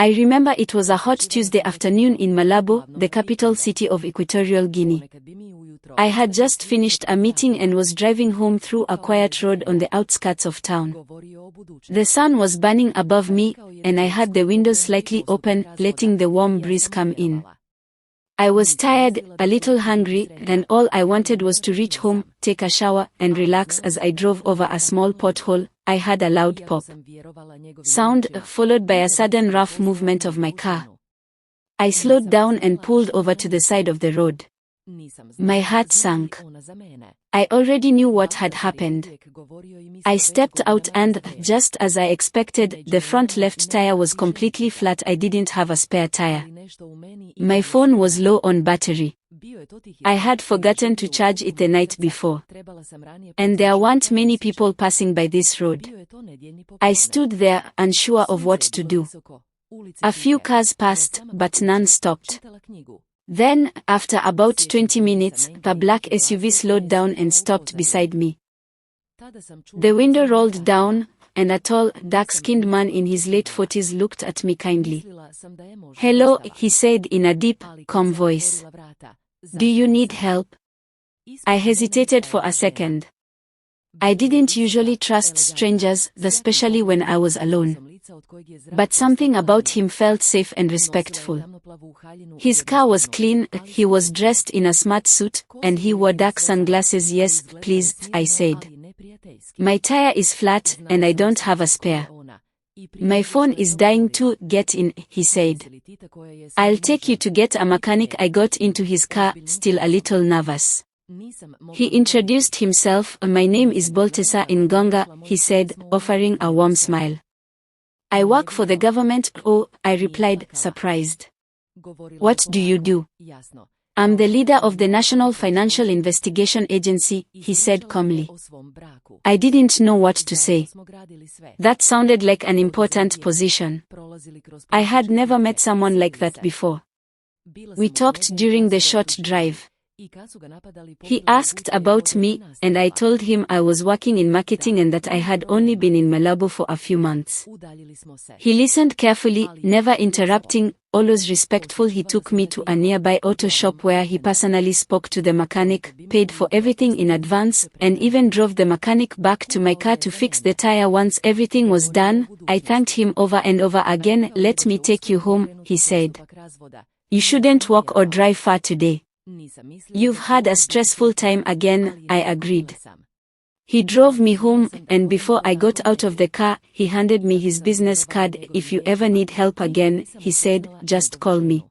I remember it was a hot Tuesday afternoon in Malabo, the capital city of Equatorial Guinea. I had just finished a meeting and was driving home through a quiet road on the outskirts of town. The sun was burning above me, and I had the windows slightly open, letting the warm breeze come in. I was tired, a little hungry, and all I wanted was to reach home, take a shower, and relax. As I drove over a small pothole, I heard a loud pop sound, followed by a sudden rough movement of my car. I slowed down and pulled over to the side of the road. My heart sank. I already knew what had happened. I stepped out and, just as I expected, the front left tire was completely flat. I didn't have a spare tire. My phone was low on battery. I had forgotten to charge it the night before. And there weren't many people passing by this road. I stood there, unsure of what to do. A few cars passed, but none stopped. Then, after about 20 minutes, the black SUV slowed down and stopped beside me. The window rolled down, and a tall, dark-skinned man in his late 40s looked at me kindly. "Hello," he said in a deep, calm voice. "Do you need help?" I hesitated for a second. I didn't usually trust strangers, especially when I was alone. But something about him felt safe and respectful. His car was clean, he was dressed in a smart suit, and he wore dark sunglasses. "Yes, please," I said. "My tire is flat, and I don't have a spare." "My phone is dying too." "Get in," he said. "I'll take you to get a mechanic." I got into his car, still a little nervous. He introduced himself. "My name is Baltasar Ngonga," he said, offering a warm smile. "I work for the government." "Oh," I replied, surprised. "What do you do?" "I'm the leader of the National Financial Investigation Agency," he said calmly. I didn't know what to say. That sounded like an important position. I had never met someone like that before. We talked during the short drive. He asked about me, and I told him I was working in marketing and that I had only been in Malabo for a few months. He listened carefully, never interrupting, always respectful. He took me to a nearby auto shop where he personally spoke to the mechanic, paid for everything in advance, and even drove the mechanic back to my car to fix the tire. Once everything was done, I thanked him over and over again. "Let me take you home," he said. "You shouldn't walk or drive far today. You've had a stressful time." "Again," I agreed. He drove me home, and before I got out of the car, he handed me his business card. "If you ever need help again," he said, "just call me."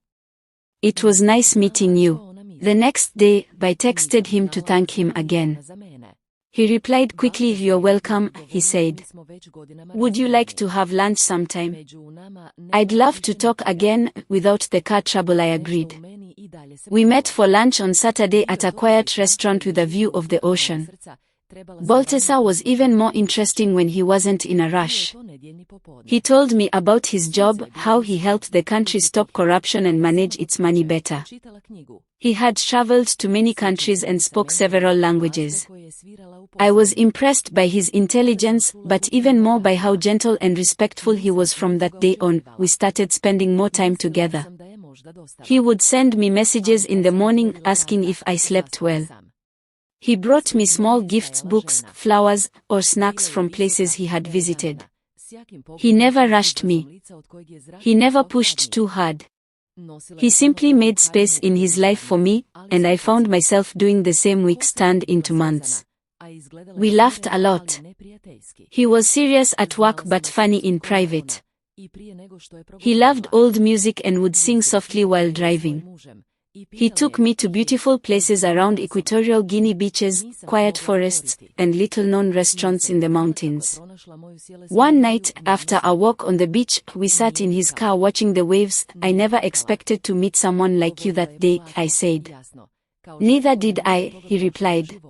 "It was nice meeting you." The next day, I texted him to thank him again. He replied quickly. "You're welcome," he said. "Would you like to have lunch sometime?" "I'd love to talk again." Without the car trouble, I agreed. We met for lunch on Saturday at a quiet restaurant with a view of the ocean. Baltasar was even more interesting when he wasn't in a rush. He told me about his job, how he helped the country stop corruption and manage its money better. He had traveled to many countries and spoke several languages. I was impressed by his intelligence, but even more by how gentle and respectful he was. From that day on, we started spending more time together. He would send me messages in the morning asking if I slept well. He brought me small gifts, books, flowers, or snacks from places he had visited. He never rushed me. He never pushed too hard. He simply made space in his life for me, and I found myself doing the same. Weeks turned into months. We laughed a lot. He was serious at work but funny in private. He loved old music and would sing softly while driving. He took me to beautiful places around Equatorial Guinea: beaches, quiet forests, and little-known restaurants in the mountains. One night, after a walk on the beach, we sat in his car watching the waves. "I never expected to meet someone like you that day," I said. "Neither did I," he replied.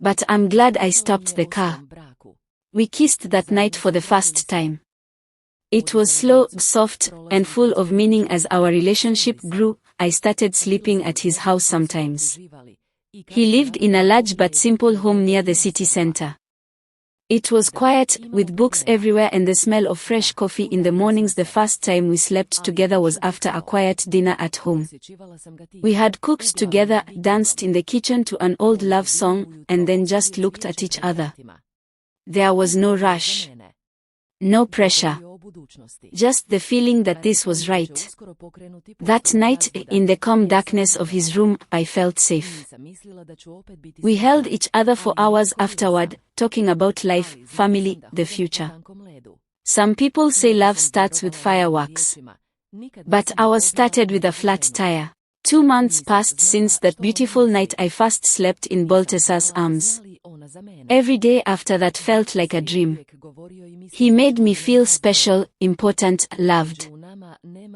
"But I'm glad I stopped the car." We kissed that night for the first time. It was slow, soft, and full of meaning. As our relationship grew, I started sleeping at his house sometimes. He lived in a large but simple home near the city center. It was quiet, with books everywhere and the smell of fresh coffee in the mornings. The first time we slept together was after a quiet dinner at home. We had cooked together, danced in the kitchen to an old love song, and then just looked at each other. There was no rush. No pressure. Just the feeling that this was right. That night, in the calm darkness of his room, I felt safe. We held each other for hours afterward, talking about life, family, the future. Some people say love starts with fireworks. But ours started with a flat tire. 2 months passed since that beautiful night I first slept in Baltasar's arms. Every day after that felt like a dream. He made me feel special, important, loved.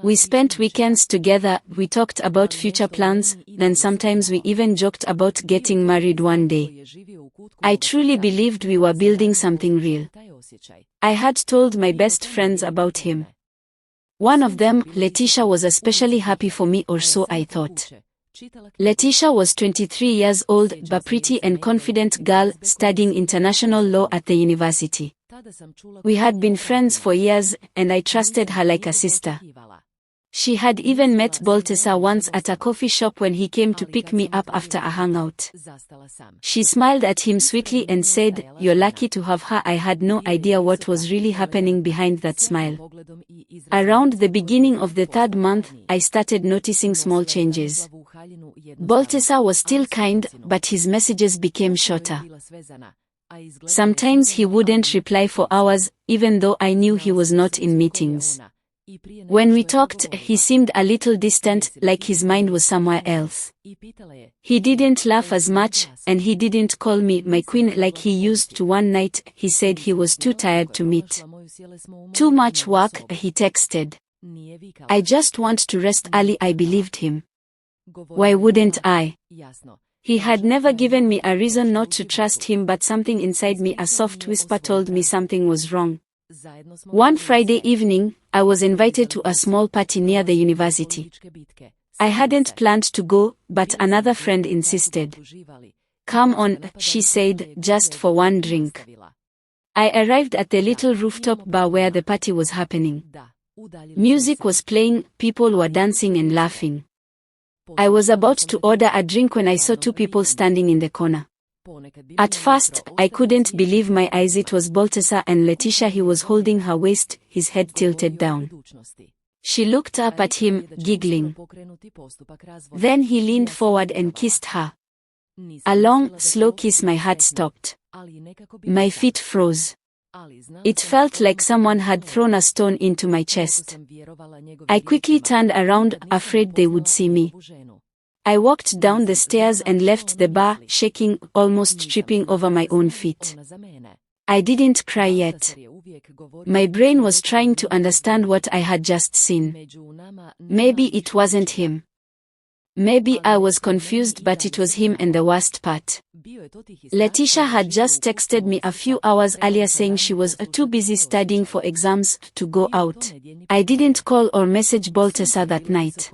We spent weekends together, we talked about future plans, and sometimes we even joked about getting married one day. I truly believed we were building something real. I had told my best friends about him. One of them, Letitia, was especially happy for me, or so I thought. Letitia was 23 years old, a pretty and confident girl, studying international law at the university. We had been friends for years, and I trusted her like a sister. She had even met Baltasar once at a coffee shop when he came to pick me up after a hangout. She smiled at him sweetly and said, "You're lucky to have her." I had no idea what was really happening behind that smile. Around the beginning of the 3rd month, I started noticing small changes. Baltasar was still kind, but his messages became shorter. Sometimes he wouldn't reply for hours, even though I knew he was not in meetings. When we talked, he seemed a little distant, like his mind was somewhere else. He didn't laugh as much, and he didn't call me my queen like he used to. One night, he said he was too tired to meet. Too much work, he texted. I just want to rest early. I believed him. Why wouldn't I? He had never given me a reason not to trust him, but something inside me, a soft whisper, told me something was wrong. One Friday evening, I was invited to a small party near the university. I hadn't planned to go, but another friend insisted. "Come on," she said, "just for one drink." I arrived at the little rooftop bar where the party was happening. Music was playing, people were dancing and laughing. I was about to order a drink when I saw 2 people standing in the corner. At first, I couldn't believe my eyes. It was Baltasar and Letitia. He was holding her waist, his head tilted down. She looked up at him, giggling. Then he leaned forward and kissed her. A long, slow kiss. My heart stopped. My feet froze. It felt like someone had thrown a stone into my chest. I quickly turned around, afraid they would see me. I walked down the stairs and left the bar, shaking, almost tripping over my own feet. I didn't cry yet. My brain was trying to understand what I had just seen. Maybe it wasn't him. Maybe I was confused, but it was him, and the worst part. Letitia had just texted me a few hours earlier saying she was too busy studying for exams to go out. I didn't call or message Baltasar that night.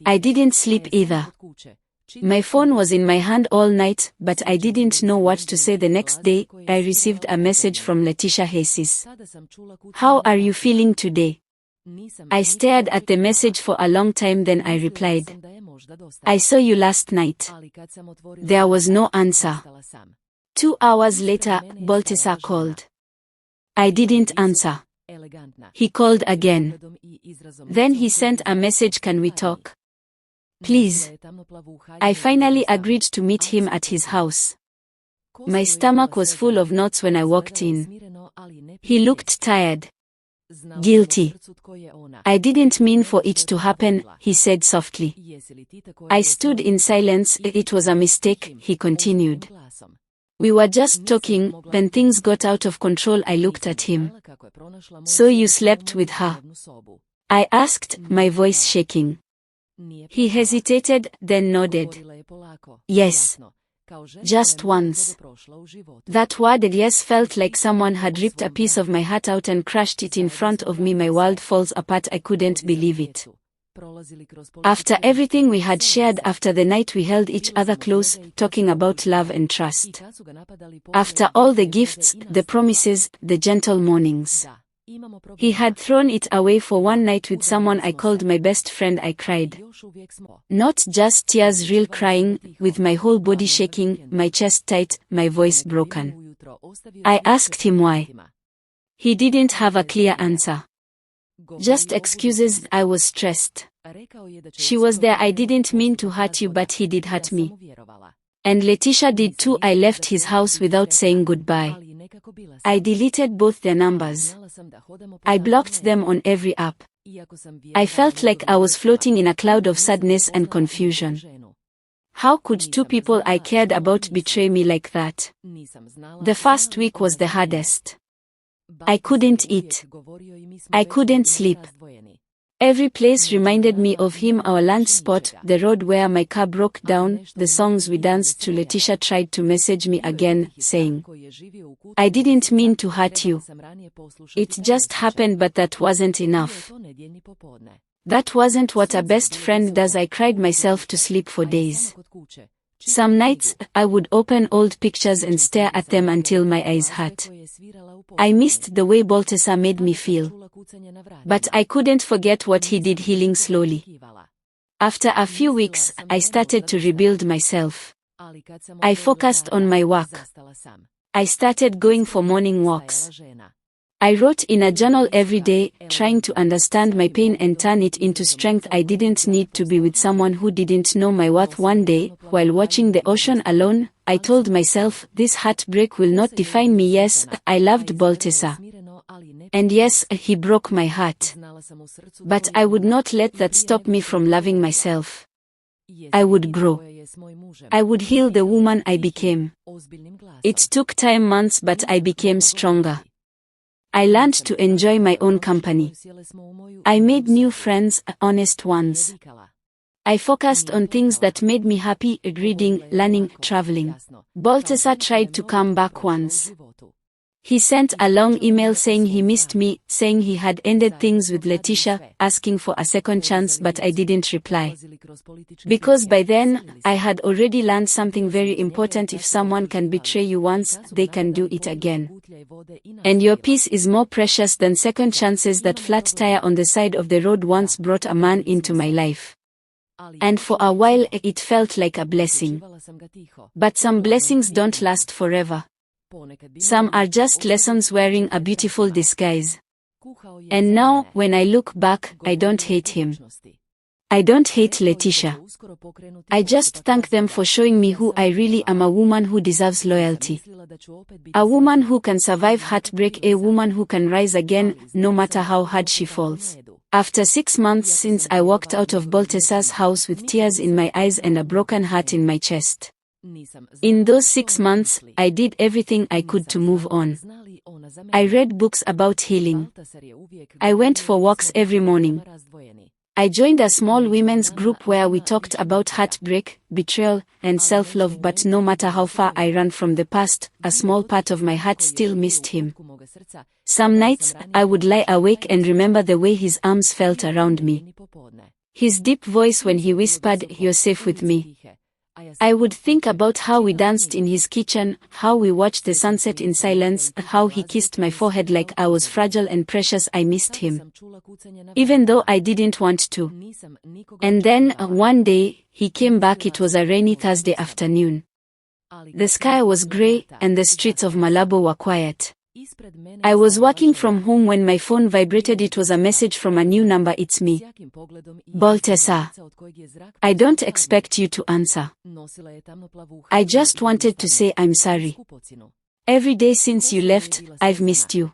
I didn't sleep either. My phone was in my hand all night, but I didn't know what to say. The next day, I received a message from Letitia. "Hey sis. How are you feeling today?" I stared at the message for a long time, then I replied, "I saw you last night." There was no answer. 2 hours later, Baltasar called. I didn't answer. He called again. Then he sent a message, "Can we talk? Please." I finally agreed to meet him at his house. My stomach was full of knots when I walked in. He looked tired. Guilty. "I didn't mean for it to happen," he said softly. I stood in silence. "It was a mistake," he continued. "We were just talking, when things got out of control." I looked at him. "So you slept with her?" I asked, my voice shaking. He hesitated, then nodded. "Yes. Just once." That word "yes" felt like someone had ripped a piece of my heart out and crushed it in front of me. My world falls apart. I couldn't believe it. After everything we had shared, after the night we held each other close, talking about love and trust. After all the gifts, the promises, the gentle mornings. He had thrown it away for one night with someone I called my best friend. I cried. Not just tears, real crying, with my whole body shaking, my chest tight, my voice broken. I asked him why. He didn't have a clear answer. Just excuses. I was stressed. She was there. I didn't mean to hurt you, but he did hurt me. And Letitia did too. I left his house without saying goodbye. I deleted both their numbers. I blocked them on every app. I felt like I was floating in a cloud of sadness and confusion. How could two people I cared about betray me like that? The first week was the hardest. I couldn't eat. I couldn't sleep. Every place reminded me of him, our lunch spot, the road where my car broke down, the songs we danced to. Letitia tried to message me again, saying, "I didn't mean to hurt you. It just happened," but that wasn't enough. That wasn't what a best friend does. I cried myself to sleep for days. Some nights, I would open old pictures and stare at them until my eyes hurt. I missed the way Baltasar made me feel. But I couldn't forget what he did. Healing slowly. After a few weeks, I started to rebuild myself. I focused on my work. I started going for morning walks. I wrote in a journal every day, trying to understand my pain and turn it into strength. I didn't need to be with someone who didn't know my worth. One day, while watching the ocean alone, I told myself, this heartbreak will not define me. Yes, I loved Baltasar. And yes, he broke my heart. But I would not let that stop me from loving myself. I would grow. I would heal the woman I became. It took time, months, but I became stronger. I learned to enjoy my own company. I made new friends, honest ones. I focused on things that made me happy, reading, learning, traveling. Baltasar tried to come back once. He sent a long email saying he missed me, saying he had ended things with Letitia, asking for a second chance, but I didn't reply. Because by then, I had already learned something very important. If someone can betray you once, they can do it again. And your peace is more precious than second chances. That flat tire on the side of the road once brought a man into my life. And for a while, it felt like a blessing. But some blessings don't last forever. Some are just lessons wearing a beautiful disguise. And now, when I look back, I don't hate him. I don't hate Letitia. I just thank them for showing me who I really am, a woman who deserves loyalty. A woman who can survive heartbreak, a woman who can rise again, no matter how hard she falls. After 6 months since I walked out of Baltasar's house with tears in my eyes and a broken heart in my chest. In those 6 months, I did everything I could to move on. I read books about healing. I went for walks every morning. I joined a small women's group where we talked about heartbreak, betrayal, and self-love. But no matter how far I ran from the past, a small part of my heart still missed him. Some nights, I would lie awake and remember the way his arms felt around me. His deep voice when he whispered, "You're safe with me." I would think about how we danced in his kitchen, how we watched the sunset in silence, how he kissed my forehead like I was fragile and precious. I missed him, even though I didn't want to. And then, one day, he came back. It was a rainy Thursday afternoon. The sky was gray, and the streets of Malabo were quiet. I was working from home when my phone vibrated. It was a message from a new number. "It's me, Baltasar. I don't expect you to answer. I just wanted to say I'm sorry. Every day since you left, I've missed you.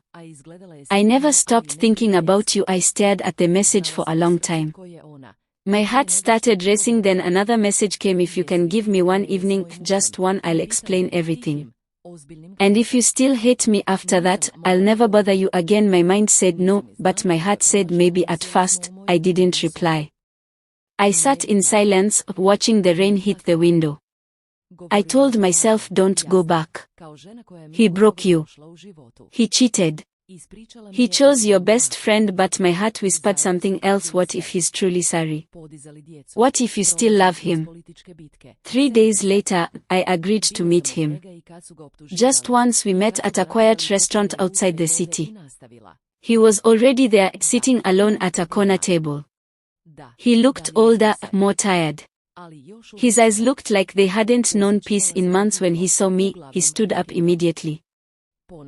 I never stopped thinking about you." I stared at the message for a long time. My heart started racing. Then another message came: "If you can give me one evening, just one, I'll explain everything. And if you still hate me after that, I'll never bother you again." My mind said no, but my heart said maybe. At first, I didn't reply. I sat in silence, watching the rain hit the window. I told myself, don't go back. He broke you. He cheated. He chose your best friend, but my heart whispered something else. What if he's truly sorry? What if you still love him? 3 days later, I agreed to meet him. Just once we met at a quiet restaurant outside the city. He was already there, sitting alone at a corner table. He looked older, more tired. His eyes looked like they hadn't known peace in months. When he saw me, he stood up immediately.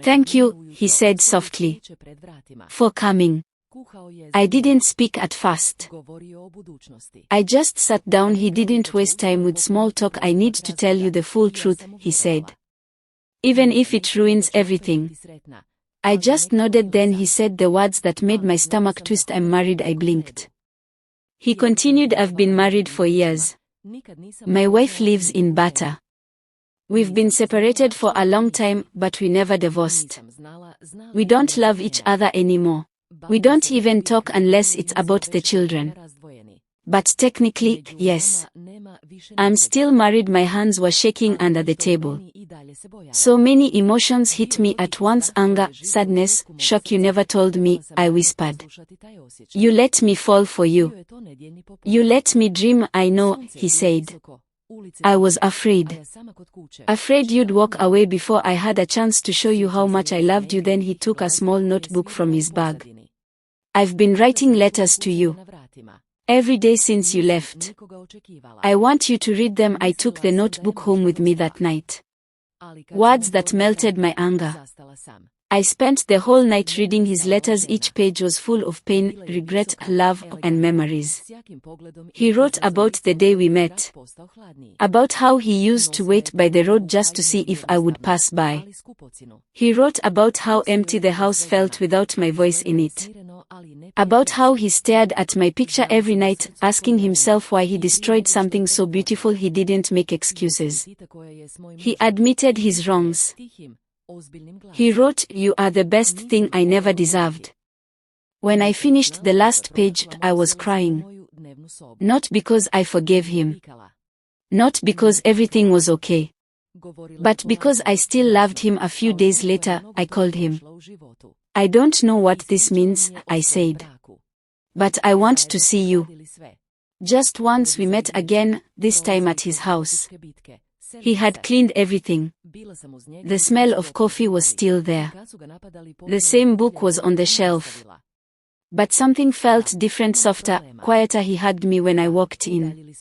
"Thank you," he said softly, "for coming." I didn't speak at first. I just sat down. He didn't waste time with small talk. "I need to tell you the full truth," he said. "Even if it ruins everything." I just nodded. Then he said the words that made my stomach twist. "I'm married." I blinked. He continued, "I've been married for years. My wife lives in Bata. We've been separated for a long time, but we never divorced. We don't love each other anymore. We don't even talk unless it's about the children. But technically, yes. I'm still married." My hands were shaking under the table. So many emotions hit me at once: anger, sadness, shock. "You never told me," I whispered. "You let me fall for you. You let me dream." "I know," he said. "I was afraid. Afraid you'd walk away before I had a chance to show you how much I loved you." Then he took a small notebook from his bag. "I've been writing letters to you every day since you left. I want you to read them." I took the notebook home with me that night. Words that melted my anger. I spent the whole night reading his letters. Each page was full of pain, regret, love, and memories. He wrote about the day we met, about how he used to wait by the road just to see if I would pass by. He wrote about how empty the house felt without my voice in it, about how he stared at my picture every night, asking himself why he destroyed something so beautiful. He didn't make excuses. He admitted his wrongs. He wrote, "You are the best thing I never deserved." When I finished the last page, I was crying. Not because I forgave him. Not because everything was okay. But because I still loved him. A few days later, I called him. "I don't know what this means," I said. "But I want to see you." Just once we met again, this time at his house. He had cleaned everything. The smell of coffee was still there. The same book was on the shelf. But something felt different, softer, quieter. He hugged me when I walked in.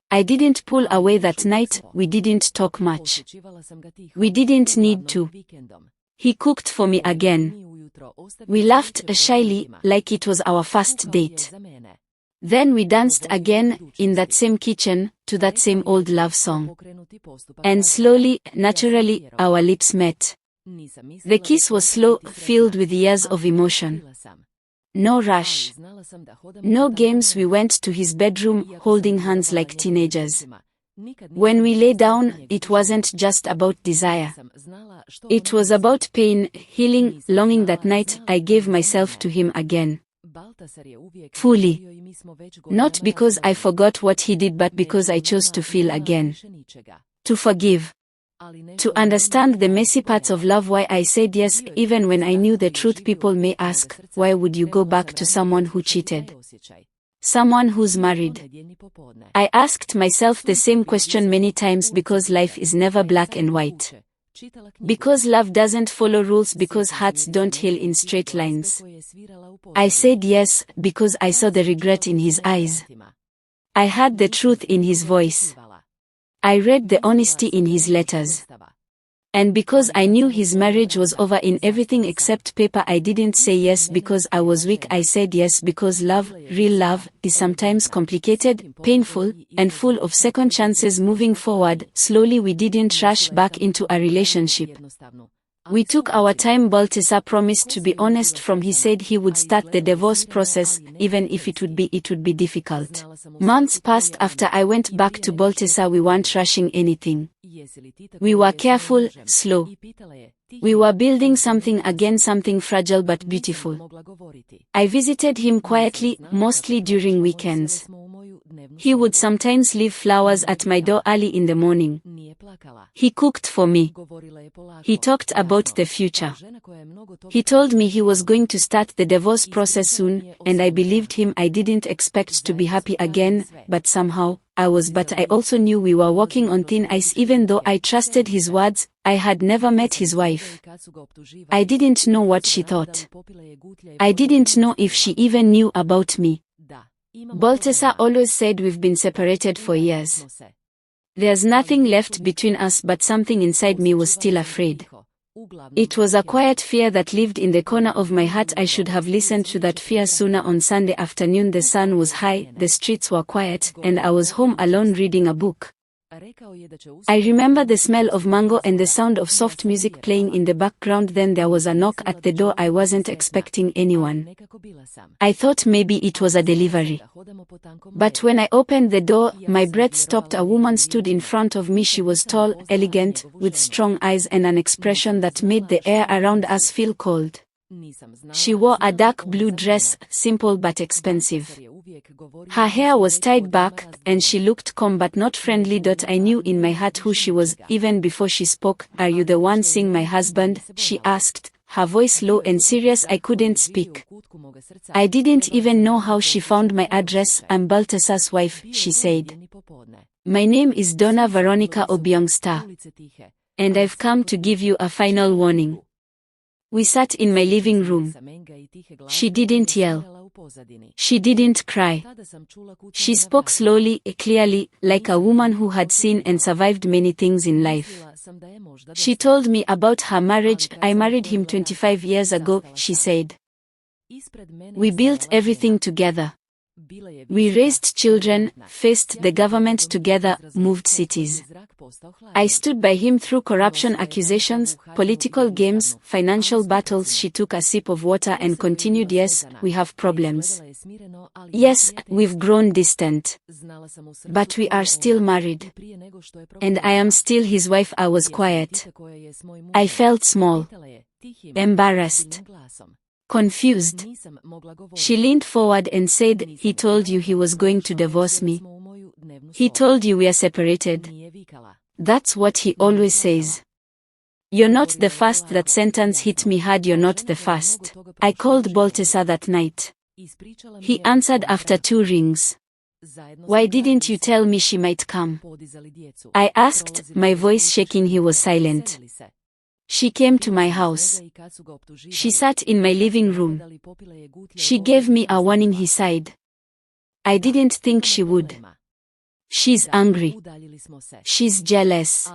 I didn't pull away that night. We didn't talk much. We didn't need to. He cooked for me again. We laughed shyly, like it was our first date. Then we danced again, in that same kitchen, to that same old love song. And slowly, naturally, our lips met. The kiss was slow, filled with years of emotion. No rush. No games. We went to his bedroom, holding hands like teenagers. When we lay down, it wasn't just about desire. It was about pain, healing, longing. That night, I gave myself to him again. Fully. Not because I forgot what he did, but because I chose to feel again. To forgive. To understand the messy parts of love. Why I said yes, even when I knew the truth. People may ask, why would you go back to someone who cheated? Someone who's married? I asked myself the same question many times, because life is never black and white. Because love doesn't follow rules, because hearts don't heal in straight lines. I said yes, because I saw the regret in his eyes. I heard the truth in his voice. I read the honesty in his letters. And because I knew his marriage was over in everything except paper. I didn't say yes because I was weak. I said yes because love, real love, is sometimes complicated, painful, and full of second chances. Moving forward, slowly, we didn't rush back into a relationship. We took our time. Baltasar promised to be honest. He said he would start the divorce process, even if it would be difficult. Months passed after I went back to Baltasar. We weren't rushing anything. We were careful, slow. We were building something again, something fragile but beautiful. I visited him quietly, mostly during weekends. He would sometimes leave flowers at my door early in the morning. He cooked for me. He talked about the future. He told me he was going to start the divorce process soon, and I believed him. I didn't expect to be happy again, but somehow, I was. But I also knew we were walking on thin ice. Even though I trusted his words, I had never met his wife. I didn't know what she thought. I didn't know if she even knew about me. Baltasar always said we've been separated for years. There's nothing left between us, but something inside me was still afraid. It was a quiet fear that lived in the corner of my heart. I should have listened to that fear sooner. On Sunday afternoon, the sun was high, the streets were quiet, and I was home alone reading a book. I remember the smell of mango and the sound of soft music playing in the background. Then there was a knock at the door. I wasn't expecting anyone. I thought maybe it was a delivery. But when I opened the door, my breath stopped. A woman stood in front of me. She was tall, elegant, with strong eyes and an expression that made the air around us feel cold. She wore a dark blue dress, simple but expensive. Her hair was tied back, and she looked calm but not friendly. I knew in my heart who she was, even before she spoke. "Are you the one seeing my husband?" she asked, her voice low and serious. I couldn't speak. I didn't even know how she found my address. "I'm Baltasar's wife," she said. "My name is Donna Veronica Obiang-Star. And I've come to give you a final warning." We sat in my living room. She didn't yell. She didn't cry. She spoke slowly, clearly, like a woman who had seen and survived many things in life. She told me about her marriage. "I married him 25 years ago," she said. "We built everything together. We raised children, faced the government together, moved cities. I stood by him through corruption accusations, political games, financial battles." She took a sip of water and continued, "Yes, we have problems. Yes, we've grown distant. But we are still married. And I am still his wife." I was quiet. I felt small, embarrassed, confused. She leaned forward and said, "He told you he was going to divorce me? He told you we are separated?" "That's what he always says." "You're not the first." That sentence hit me hard. "You're not the first." I called Baltasar that night. He answered after 2 rings. "Why didn't you tell me she might come?" I asked, my voice shaking. He was silent. "She came to my house. She sat in my living room. She gave me a warning," he sighed. "I didn't think she would. She's angry. She's jealous.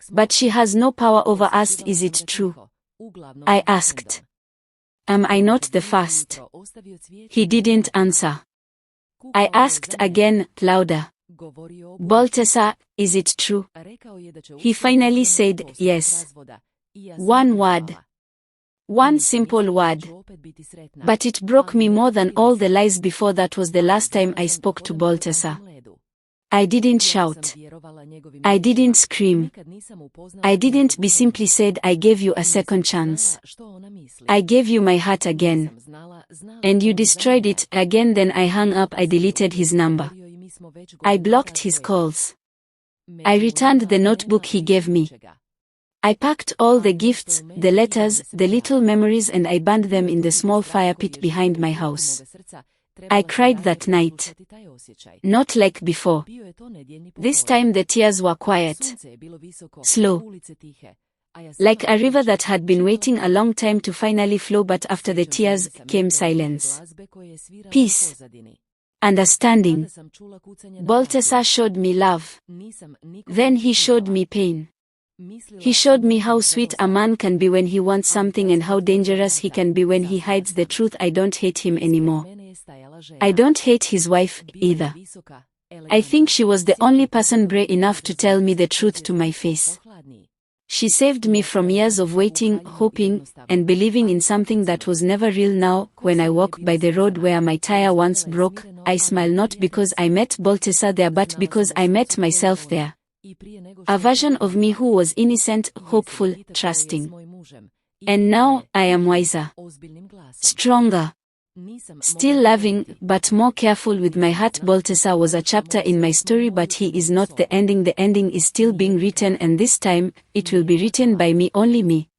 But she has no power over us." "Is it true?" I asked. "Am I not the first?" He didn't answer. I asked again, louder. "Baltasar, is it true?" He finally said, "Yes." One word. One simple word. But it broke me more than all the lies before. That was the last time I spoke to Baltasar. I didn't shout. I didn't scream. I didn't be simply said, "I gave you a second chance. I gave you my heart again. And you destroyed it again." Then I hung up. I deleted his number. I blocked his calls. I returned the notebook he gave me. I packed all the gifts, the letters, the little memories, and I burned them in the small fire pit behind my house. I cried that night. Not like before. This time the tears were quiet. Slow. Like a river that had been waiting a long time to finally flow. But after the tears came silence. Peace. Understanding. Baltasar showed me love. Then he showed me pain. He showed me how sweet a man can be when he wants something and how dangerous he can be when he hides the truth. I don't hate him anymore. I don't hate his wife, either. I think she was the only person brave enough to tell me the truth to my face. She saved me from years of waiting, hoping, and believing in something that was never real. Now, when I walk by the road where my tire once broke, I smile not because I met Baltasar there but because I met myself there. A version of me who was innocent, hopeful, trusting. And now, I am wiser. Stronger. Still loving, but more careful with my heart. Baltasar was a chapter in my story, but he is not the ending. The ending is still being written, and this time, it will be written by me, only me.